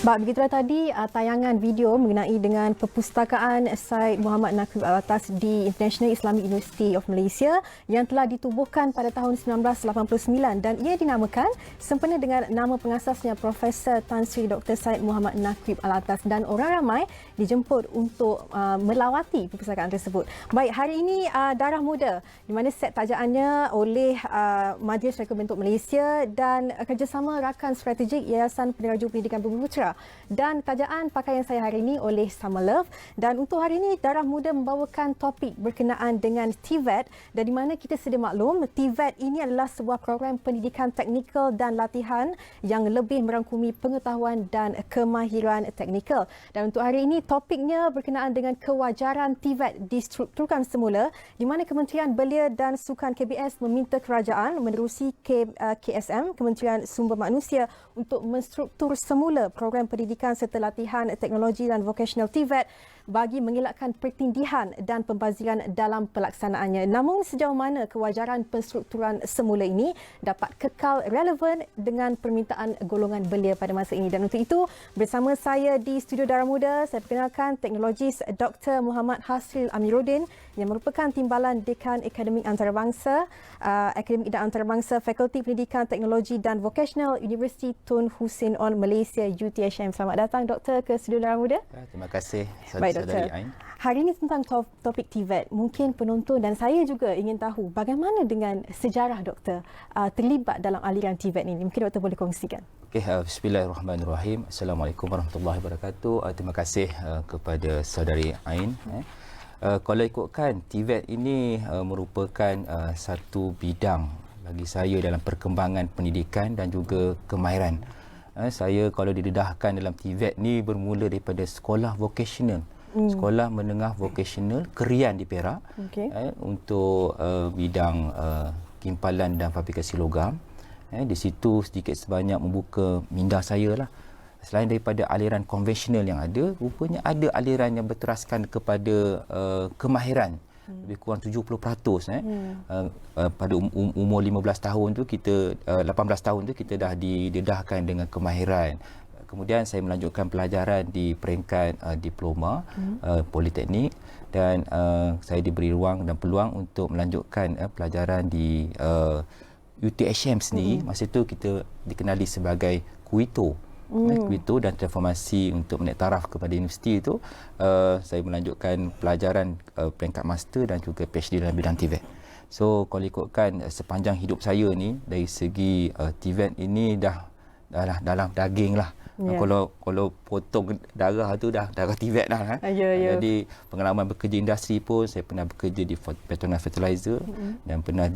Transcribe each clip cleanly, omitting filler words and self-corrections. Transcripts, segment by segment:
Begitulah tadi tayangan video mengenai dengan perpustakaan Syed Muhammad Naqib Alatas di International Islamic University of Malaysia yang telah ditubuhkan pada tahun 1989 dan ia dinamakan sempena dengan nama pengasasnya Profesor Tan Sri Dr. Syed Muhammad Naqib Alatas, dan orang ramai dijemput untuk melawati perpustakaan tersebut. Baik, hari ini Darah Muda di mana set tajaannya oleh Majlis Reka Bentuk Malaysia dan kerjasama rakan strategik Yayasan Peneraju Pendidikan Bumi Putera, dan tajaan pakaian saya hari ini oleh Summer Love. Dan untuk hari ini Darah Muda membawakan topik berkenaan dengan TVET, dan di mana kita sedia maklum TVET ini adalah sebuah program pendidikan teknikal dan latihan yang lebih merangkumi pengetahuan dan kemahiran teknikal. Dan untuk hari ini topiknya berkenaan dengan kewajaran TVET distrukturkan semula, di mana Kementerian Belia dan Sukan KBS meminta kerajaan menerusi KSM, Kementerian Sumber Manusia, untuk menstruktur semula program pendidikan serta latihan teknologi dan vocational TVET bagi mengelakkan pertindihan dan pembaziran dalam pelaksanaannya. Namun sejauh mana kewajaran penstrukturan semula ini dapat kekal relevan dengan permintaan golongan belia pada masa ini. Dan untuk itu bersama saya di studio Darah Muda, saya perkenalkan teknologis Dr. Muhammad Hasril Amiruddin yang merupakan Timbalan Dekan Akademik Antarabangsa, Akademik dan Antarabangsa Fakulti Pendidikan Teknologi dan Vocational Universiti Tun Hussein On Malaysia UTHM. Selamat datang Doktor ke studio Darah Muda. Terima kasih. Baik Doktor, hari ini tentang topik TVET. Mungkin penonton dan saya juga ingin tahu bagaimana dengan sejarah Doktor terlibat dalam aliran TVET ini. Mungkin Doktor boleh kongsikan. Okey, bismillahirrahmanirrahim. Assalamualaikum warahmatullahi wabarakatuh. Terima kasih kepada saudari Ain. Kalau ikutkan TVET ini merupakan satu bidang bagi saya dalam perkembangan pendidikan dan juga kemahiran. Saya kalau didedahkan dalam TVET ni bermula daripada sekolah vocational. Sekolah menengah vocational Kerian di Perak, untuk bidang kimpalan dan fabrikasi logam. Di situ sedikit sebanyak membuka minda saya lah. Selain daripada aliran konvensional yang ada, rupanya ada aliran yang berteraskan kepada kemahiran. Lebih kurang 70%. Pada umur 15 tahun tu kita 18 tahun tu kita dah didedahkan dengan kemahiran. Kemudian saya melanjutkan pelajaran di peringkat diploma politeknik, dan saya diberi ruang dan peluang untuk melanjutkan pelajaran di UTHM sendiri. Masa itu kita dikenali sebagai Kuito. Kuito dan transformasi untuk menaik taraf kepada universiti itu, saya melanjutkan pelajaran peringkat master dan juga PhD dalam bidang TVET. So kalau ikutkan sepanjang hidup saya ni, dari segi TVET ini dah dalam daging lah. Kalau potong darah tu dah darah TVET dah. Jadi pengalaman bekerja industri pun saya pernah bekerja di Petronas Fertilizer dan pernah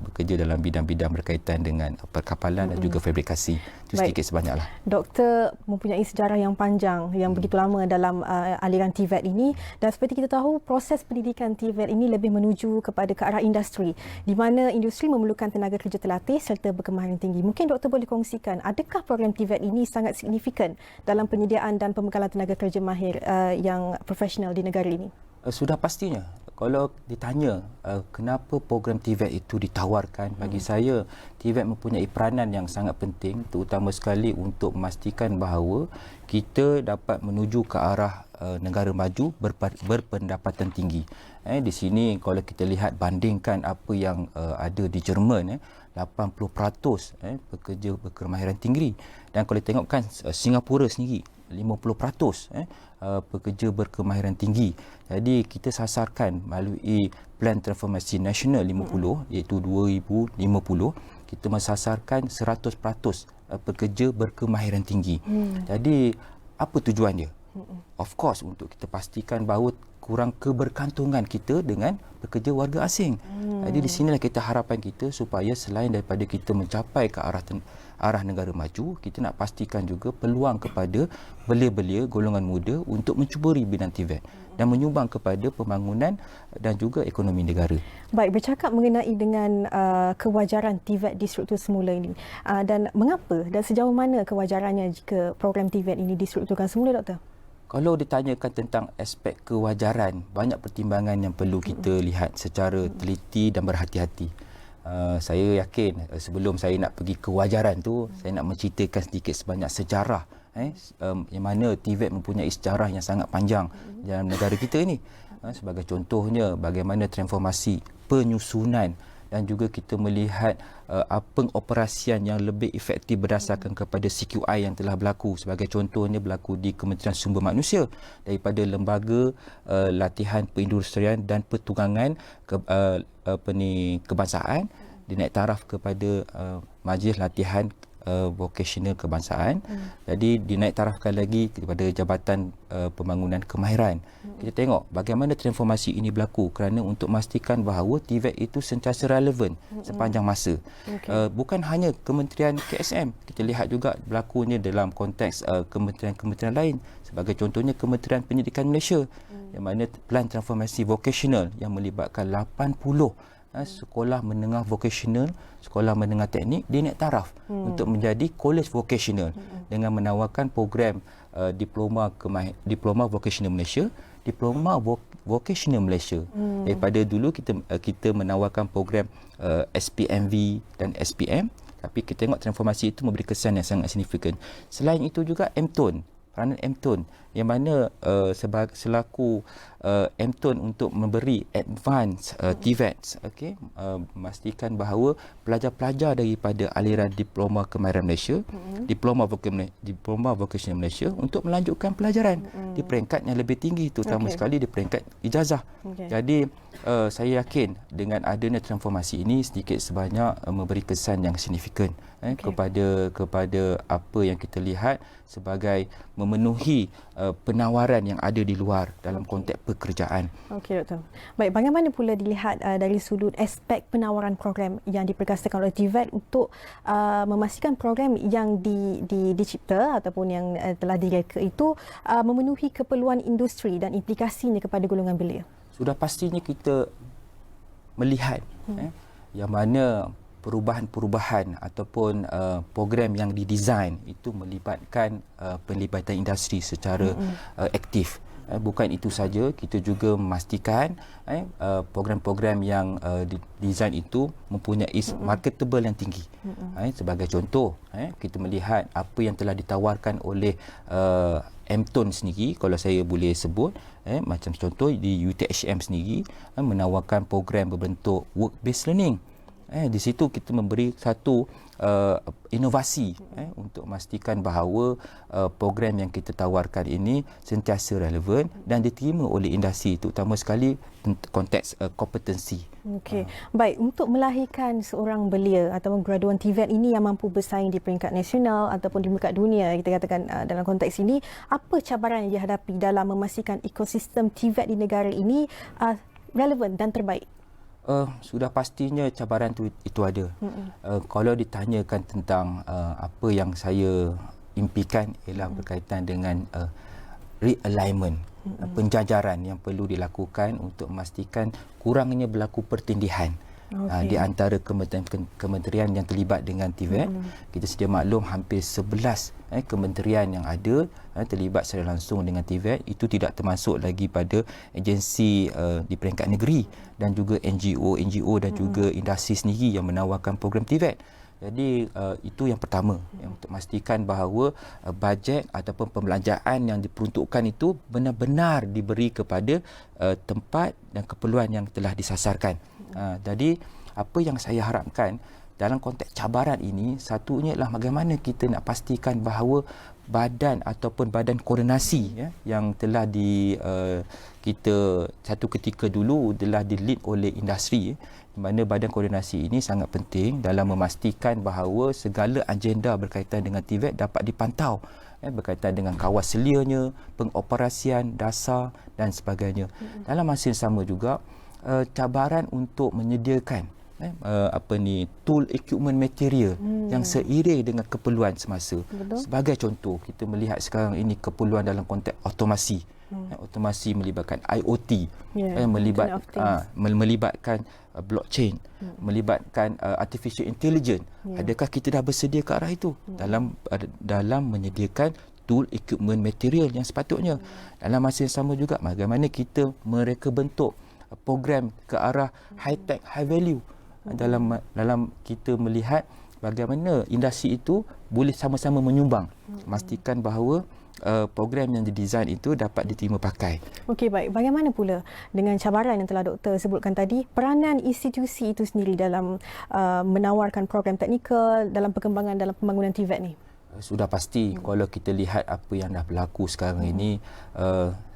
bekerja dalam bidang-bidang berkaitan dengan perkapalan dan juga fabrikasi. Itu sedikit sebanyaklah. Doktor mempunyai sejarah yang panjang, yang begitu lama dalam aliran TVET ini, dan seperti kita tahu proses pendidikan TVET ini lebih menuju kepada ke arah industri, di mana industri memerlukan tenaga kerja terlatih serta berkemahiran tinggi. Mungkin doktor boleh kongsikan, adakah program TVET ini sangat signifikan dalam penyediaan dan pembekalan tenaga kerja mahir yang profesional di negara ini? Sudah pastinya. Kalau ditanya kenapa program TVET itu ditawarkan, bagi saya TVET mempunyai peranan yang sangat penting, terutama sekali untuk memastikan bahawa kita dapat menuju ke arah negara maju berpendapatan tinggi. Di sini kalau kita lihat bandingkan apa yang ada di Jerman, 80% pekerja berkemahiran tinggi, dan kalau tengokkan Singapura sendiri 50% pekerja berkemahiran tinggi. Jadi kita sasarkan melalui Plan Transformasi Nasional 50 iaitu 2050, kita mensasarkan 100% pekerja berkemahiran tinggi. Jadi apa tujuan dia? Of course untuk kita pastikan bahawa kurang kebergantungan kita dengan pekerja warga asing. Jadi di sinilah kita harapan kita supaya selain daripada kita mencapai ke arah negara maju, kita nak pastikan juga peluang kepada belia-belia golongan muda untuk mencuburi bidang TVET dan menyumbang kepada pembangunan dan juga ekonomi negara. Baik, bercakap mengenai dengan kewajaran TVET di struktur semula ini, dan mengapa dan sejauh mana kewajarannya jika program TVET ini distrukturkan semula, Doktor? Kalau ditanyakan tentang aspek kewajaran, banyak pertimbangan yang perlu kita lihat secara teliti dan berhati-hati. Saya yakin sebelum saya nak pergi kewajaran tu, saya nak menceritakan sedikit sebanyak sejarah yang mana TVET mempunyai sejarah yang sangat panjang dalam negara kita ini. Sebagai contohnya, bagaimana transformasi penyusunan dan juga kita melihat pengoperasian yang lebih efektif berdasarkan kepada CQI yang telah berlaku. Sebagai contohnya berlaku di Kementerian Sumber Manusia, daripada lembaga latihan perindustrian dan pertunggangan kebangsaan dinaik taraf kepada Majlis Latihan Vokasional Kebangsaan. Jadi dinaik tarafkan lagi kepada Jabatan Pembangunan Kemahiran. Kita tengok bagaimana transformasi ini berlaku kerana untuk memastikan bahawa TVET itu sentiasa relevan sepanjang masa. Bukan hanya Kementerian KSM, kita lihat juga berlakunya dalam konteks kementerian-kementerian lain. Sebagai contohnya Kementerian Pendidikan Malaysia, yang mana pelan transformasi vokasional yang melibatkan 80 sekolah menengah vokasional, sekolah menengah teknik dinaik taraf untuk menjadi college vokasional dengan menawarkan program diploma vokasional Malaysia, diploma vokasional Malaysia. Daripada dulu kita menawarkan program SPMV dan SPM, tapi kita tengok transformasi itu memberi kesan yang sangat signifikan. Selain itu juga MTON, peranan MTON yang mana selaku MTON untuk memberi advance TVET, memastikan bahawa pelajar-pelajar daripada aliran Diploma Kemahiran Malaysia, Diploma Vocational Malaysia untuk melanjutkan pelajaran di peringkat yang lebih tinggi, terutama sekali di peringkat ijazah. Jadi saya yakin dengan adanya transformasi ini sedikit sebanyak memberi kesan yang signifikan kepada apa yang kita lihat sebagai memenuhi penawaran yang ada di luar dalam konteks pekerjaan. Okey, Doktor. Baik, bagaimana pula dilihat dari sudut aspek penawaran program yang diperkasakan oleh TVET untuk memastikan program yang dicipta ataupun yang telah direka itu memenuhi keperluan industri dan implikasinya kepada golongan belia? Sudah pastinya kita melihat yang mana perubahan-perubahan ataupun program yang didesain itu melibatkan penlibatan industri secara aktif. Bukan itu saja, kita juga memastikan program-program yang didesain itu mempunyai marketable yang tinggi. Sebagai contoh, kita melihat apa yang telah ditawarkan oleh MTON sendiri, kalau saya boleh sebut, macam contoh di UTHM sendiri menawarkan program berbentuk work-based learning. Di situ kita memberi satu inovasi untuk memastikan bahawa program yang kita tawarkan ini sentiasa relevan dan diterima oleh industri, terutama sekali konteks kompetensi. Okey. Baik, untuk melahirkan seorang belia ataupun graduan TVET ini yang mampu bersaing di peringkat nasional ataupun di peringkat dunia, kita katakan dalam konteks ini, apa cabaran yang dihadapi dalam memastikan ekosistem TVET di negara ini relevan dan terbaik? Sudah pastinya cabaran itu ada. Kalau ditanyakan tentang apa yang saya impikan ialah berkaitan dengan realignment, penjajaran yang perlu dilakukan untuk memastikan kurangnya berlaku pertindihan di antara kementerian yang terlibat dengan TVET. Kita sedia maklum hampir 11 kementerian yang ada terlibat secara langsung dengan TVET. Itu tidak termasuk lagi pada agensi di peringkat negeri dan juga NGO dan juga industri sendiri yang menawarkan program TVET. Jadi itu yang pertama, untuk memastikan bahawa bajet ataupun pembelanjaan yang diperuntukkan itu benar-benar diberi kepada tempat dan keperluan yang telah disasarkan. Jadi apa yang saya harapkan dalam konteks cabaran ini, satunya ialah bagaimana kita nak pastikan bahawa badan ataupun badan koordinasi yang telah kita satu ketika dulu telah di-lead oleh industri, di mana badan koordinasi ini sangat penting dalam memastikan bahawa segala agenda berkaitan dengan TVET dapat dipantau berkaitan dengan kawal selianya, pengoperasian dasar dan sebagainya. Dalam masa yang sama juga cabaran untuk menyediakan tool equipment material yang seiring dengan keperluan semasa. Sebagai contoh, kita melihat sekarang ini keperluan dalam konteks otomasi. Otomasi melibatkan IoT, melibatkan blockchain, melibatkan artificial intelligence. Adakah kita dah bersedia ke arah itu dalam menyediakan tool equipment material yang sepatutnya? Dalam masa yang sama juga, bagaimana kita mereka bentuk program ke arah high tech high value dalam kita melihat bagaimana industri itu boleh sama-sama menyumbang, memastikan bahawa program yang didesain itu dapat diterima pakai. Okey, baik. Bagaimana pula dengan cabaran yang telah doktor sebutkan tadi, peranan institusi itu sendiri dalam menawarkan program teknikal dalam perkembangan dalam pembangunan TVET ni? Sudah pasti kalau kita lihat apa yang dah berlaku sekarang ini,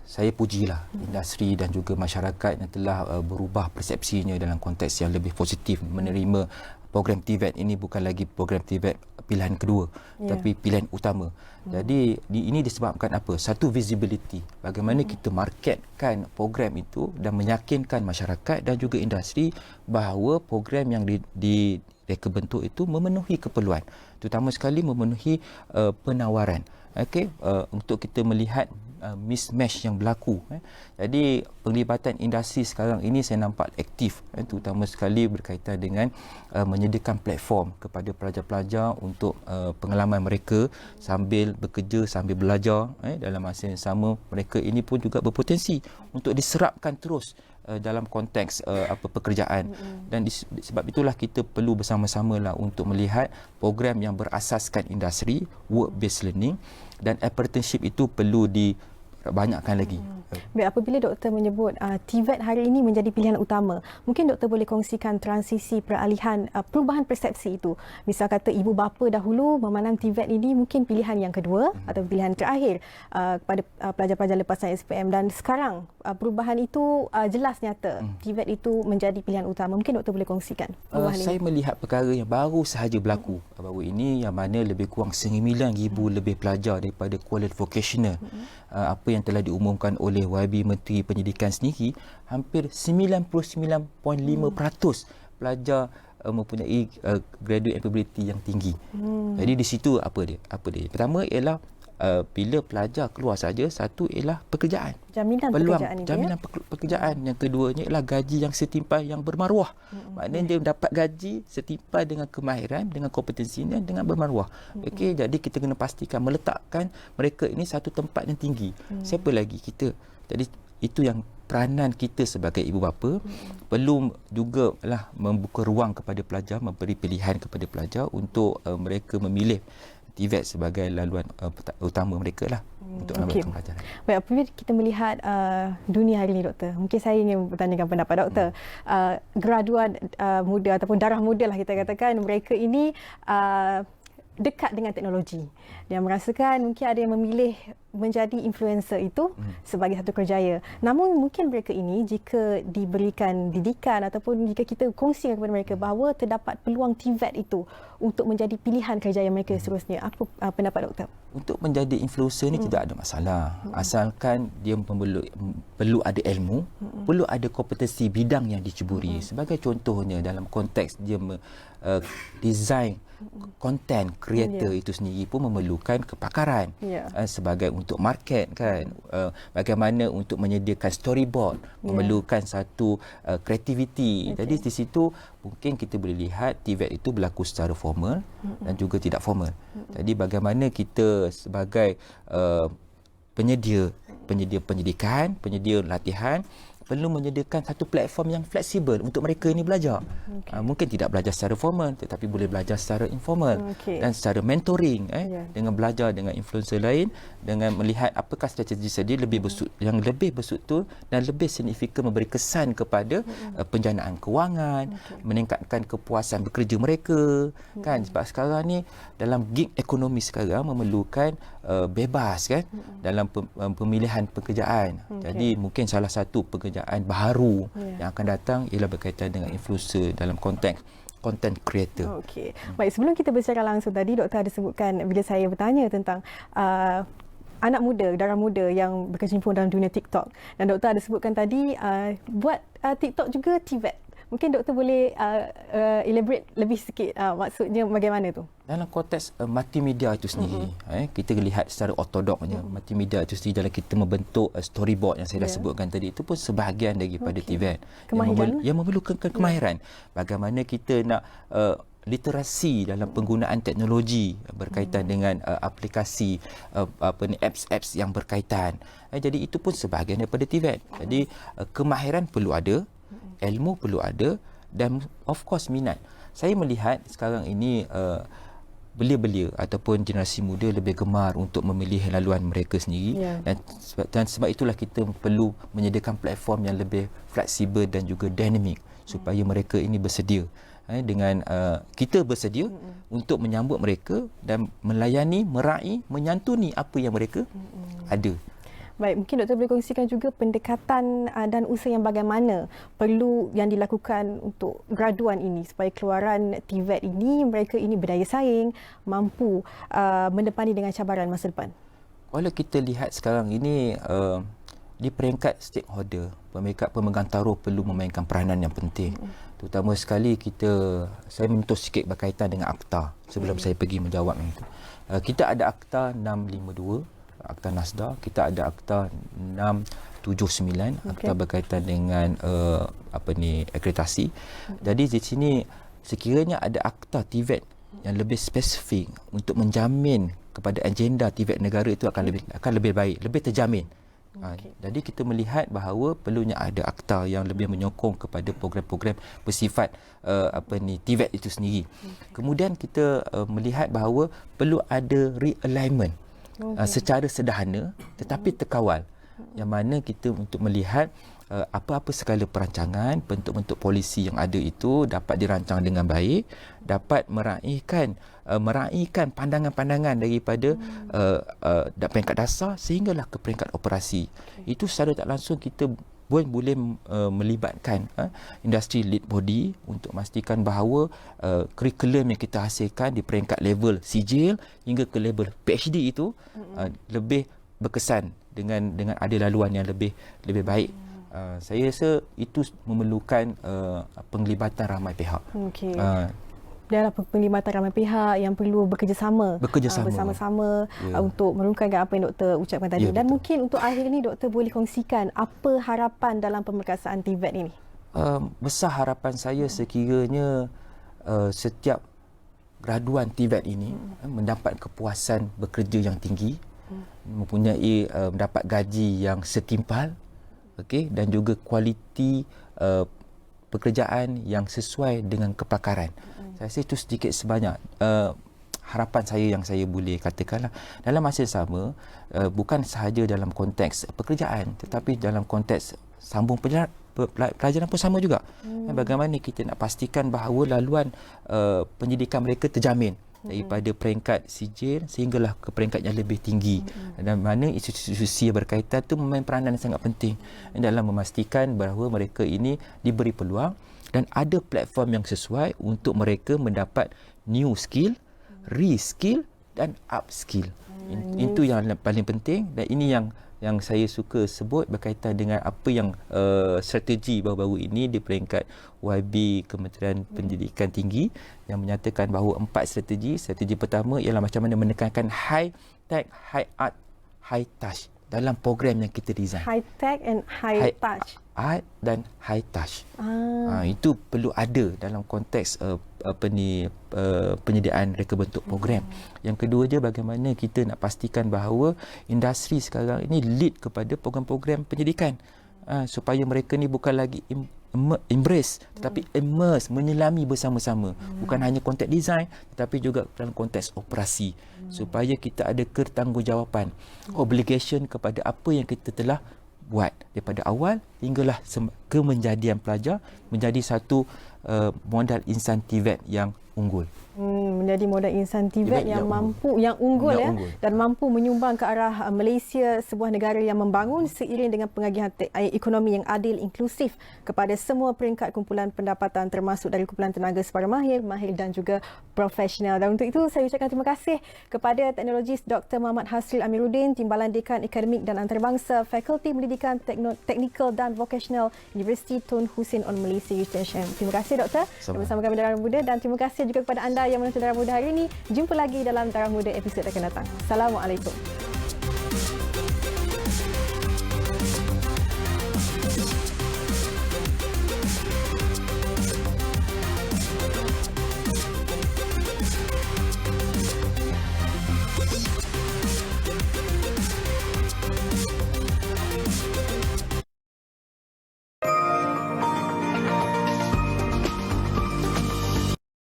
saya pujilah industri dan juga masyarakat yang telah berubah persepsinya dalam konteks yang lebih positif, menerima program TVET ini bukan lagi program TVET pilihan kedua, tapi pilihan utama. Jadi ini disebabkan apa? Satu, visibility. Bagaimana kita marketkan program itu dan meyakinkan masyarakat dan juga industri bahawa program yang direka bentuk itu memenuhi keperluan, terutama sekali memenuhi penawaran. Okey, untuk kita melihat mismatch yang berlaku. Jadi penglibatan industri sekarang ini saya nampak aktif, terutama sekali berkaitan dengan menyediakan platform kepada pelajar-pelajar untuk pengalaman mereka sambil bekerja, sambil belajar. Dalam masa yang sama, mereka ini pun juga berpotensi untuk diserapkan terus dalam konteks pekerjaan. Dan sebab itulah kita perlu bersama-sama lah untuk melihat program yang berasaskan industri, work based learning, dan apprenticeship itu perlu dibanyakkan lagi. Baik, apabila doktor menyebut TVET hari ini menjadi pilihan utama, mungkin doktor boleh kongsikan transisi peralihan perubahan persepsi itu. Misal kata ibu bapa dahulu memandang TVET ini mungkin pilihan yang kedua atau pilihan terakhir kepada pelajar-pelajar lepasan SPM, dan sekarang perubahan itu jelas nyata. TVET itu menjadi pilihan utama. Mungkin doktor boleh kongsikan perubahan saya ini. melihat perkara yang baru sahaja berlaku baru ini, yang mana lebih kurang 9,000 lebih pelajar daripada qualified vocational. Apa yang telah diumumkan oleh YB Menteri Pendidikan sendiri, hampir 99.5% pelajar mempunyai graduate ability yang tinggi. Jadi di situ apa dia? Pertama ialah bila pelajar keluar saja, satu ialah pekerjaan. Jaminan Peluang, pekerjaan itu, jaminan pekerjaan. Yang keduanya ialah gaji yang setimpal, yang bermaruah. Maknanya dia dapat gaji setimpal dengan kemahiran, dengan kompetensinya, dengan bermaruah. Okey, jadi kita kena pastikan meletakkan mereka ini satu tempat yang tinggi. Siapa lagi kita? Jadi itu yang peranan kita sebagai ibu bapa, perlu juga lah membuka ruang kepada pelajar, memberi pilihan kepada pelajar untuk mereka memilih TVET sebagai laluan utama mereka lah untuk melanjutkan pelajaran. Baik, apabila kita melihat dunia hari ini, doktor, mungkin saya ingin bertanyakan pendapat doktor. Graduan muda ataupun darah muda lah kita katakan, mereka ini dekat dengan teknologi. Dia merasakan mungkin ada yang memilih menjadi influencer itu sebagai satu kerjaya. Namun mungkin mereka ini jika diberikan didikan ataupun jika kita kongsikan kepada mereka bahawa terdapat peluang TVET itu untuk menjadi pilihan kerjaya mereka seterusnya. Apa pendapat doktor? Untuk menjadi influencer ni tidak ada masalah. Asalkan dia perlu ada ilmu, perlu ada kompetensi bidang yang diceburi. Sebagai contohnya dalam konteks dia design konten creator itu sendiri pun memerlukan kepakaran sebagai untuk market kan, bagaimana untuk menyediakan storyboard memerlukan satu kreativiti. Jadi di situ mungkin kita boleh lihat TVET itu berlaku secara formal dan juga tidak formal. Jadi bagaimana kita sebagai penyedia pendidikan, penyedia latihan perlu menyediakan satu platform yang fleksibel untuk mereka ini belajar. Mungkin tidak belajar secara formal tetapi boleh belajar secara informal dan secara mentoring dengan belajar dengan influencer lain, dengan melihat apakah strategi dia yang lebih berstruktur dan lebih signifikan memberi kesan kepada penjanaan kewangan, meningkatkan kepuasan bekerja mereka kan, sebab sekarang ni dalam gig ekonomi sekarang memerlukan bebas kan dalam pemilihan pekerjaan. Jadi mungkin salah satu pekerjaan baru yang akan datang ialah berkaitan dengan influencer dalam konteks content creator. Okey. Baik, sebelum kita bercakap langsung tadi, doktor ada sebutkan bila saya bertanya tentang anak muda, darah muda yang berkecimpung dalam dunia TikTok, dan doktor ada sebutkan tadi buat TikTok juga TVET. Mungkin doktor boleh elaborate lebih sikit maksudnya bagaimana tu? Dalam konteks multimedia itu sendiri, kita lihat secara ortodoknya, multimedia itu sendiri dalam kita membentuk storyboard yang saya dah sebutkan tadi, itu pun sebahagian daripada TVET yang memerlukan kemahiran. Bagaimana kita nak literasi dalam penggunaan teknologi berkaitan dengan aplikasi apps yang berkaitan. Jadi itu pun sebahagian daripada TVET. Jadi kemahiran perlu ada, ilmu perlu ada, dan of course minat. Saya melihat sekarang ini belia-belia ataupun generasi muda lebih gemar untuk memilih laluan mereka sendiri, dan sebab itulah kita perlu menyediakan platform yang lebih fleksibel dan juga dinamik supaya mereka ini bersedia dengan kita bersedia untuk menyambut mereka dan melayani, meraih, menyantuni apa yang mereka ada. Baik, mungkin doktor boleh kongsikan juga pendekatan dan usaha yang bagaimana perlu yang dilakukan untuk graduan ini supaya keluaran TVET ini, mereka ini berdaya saing, mampu mendepani dengan cabaran masa depan. Kalau kita lihat sekarang ini di peringkat stakeholder, pemegang taruh perlu memainkan peranan yang penting. Terutama sekali saya menyentuh sikit berkaitan dengan akta sebelum saya pergi menjawab itu. Kita ada akta 652, akta NASDA, kita ada akta 679, akta berkaitan dengan akreditasi. Jadi di sini sekiranya ada akta TVET yang lebih spesifik untuk menjamin kepada agenda TVET negara itu akan lebih baik, lebih terjamin. Jadi kita melihat bahawa perlunya ada akta yang lebih menyokong kepada program-program bersifat TVET itu sendiri. Kemudian kita melihat bahawa perlu ada realignment secara sederhana tetapi terkawal, yang mana kita untuk melihat apa-apa segala perancangan, bentuk-bentuk polisi yang ada itu dapat dirancang dengan baik, dapat meraihkan pandangan-pandangan daripada peringkat dasar sehinggalah ke peringkat operasi. Itu secara tak langsung kita boleh melibatkan industri lead body untuk memastikan bahawa kurikulum yang kita hasilkan di peringkat level sijil hingga ke level PhD itu lebih berkesan dengan ada laluan yang lebih baik. Saya rasa itu memerlukan penglibatan ramai pihak. Dalam penglibatan ramai pihak yang perlu bekerjasama bersama-sama untuk merungkaikan apa yang doktor ucapkan tadi. Dan mungkin untuk akhir ini doktor boleh kongsikan apa harapan dalam pemerkasaan TVET ini? Besar harapan saya sekiranya setiap graduan TVET ini mendapat kepuasan bekerja yang tinggi, mempunyai mendapat gaji yang setimpal, dan juga kualiti pekerjaan yang sesuai dengan kepakaran. Saya rasa itu sedikit sebanyak harapan saya yang saya boleh katakanlah. Dalam masa sama, bukan sahaja dalam konteks pekerjaan tetapi dalam konteks sambung pelajaran pun sama juga. Bagaimana kita nak pastikan bahawa laluan pendidikan mereka terjamin daripada peringkat sijil sehinggalah ke peringkat yang lebih tinggi, dan mana institusi yang berkaitan itu memain peranan yang sangat penting dalam memastikan bahawa mereka ini diberi peluang dan ada platform yang sesuai untuk mereka mendapat new skill, reskill dan upskill. Itu yang paling penting, dan ini yang saya suka sebut berkaitan dengan apa yang strategi baru-baru ini di peringkat YB Kementerian Pendidikan Tinggi yang menyatakan bahawa 4 strategi. Strategi pertama ialah macam mana menekankan high tech, high art, high touch dalam program yang kita design. High tech and high touch. Art dan high touch. Itu perlu ada dalam konteks penyediaan reka bentuk program. Yang kedua je, bagaimana kita nak pastikan bahawa industri sekarang ini lead kepada program-program pendidikan, supaya mereka ni bukan lagi embrace tetapi immerse, menyelami bersama-sama, bukan hanya konteks design tetapi juga dalam konteks operasi, supaya kita ada ketanggungjawab, obligation kepada apa yang kita telah buat daripada awal hinggalah kemenjadian pelajar menjadi satu modal insan TVET yang unggul. Menjadi modal insan TVET yang unggul dan mampu menyumbang ke arah Malaysia sebuah negara yang membangun seiring dengan pengagihan ekonomi yang adil, inklusif kepada semua peringkat kumpulan pendapatan termasuk dari kumpulan tenaga separa mahir dan juga profesional. Dan untuk itu saya ucapkan terima kasih kepada teknologis Dr. Muhammad Hasril Amiruddin, Timbalan Dekan Akademik dan Antarabangsa Fakulti Pendidikan Teknikal dan Vocational Universiti Tun Hussein On Malaysia Extension. Terima kasih Doktor bersama kami Darah Muda, dan terima kasih juga kepada anda yang menonton Darah Muda hari ini. Jumpa lagi dalam Darah Muda episod akan datang. Assalamualaikum.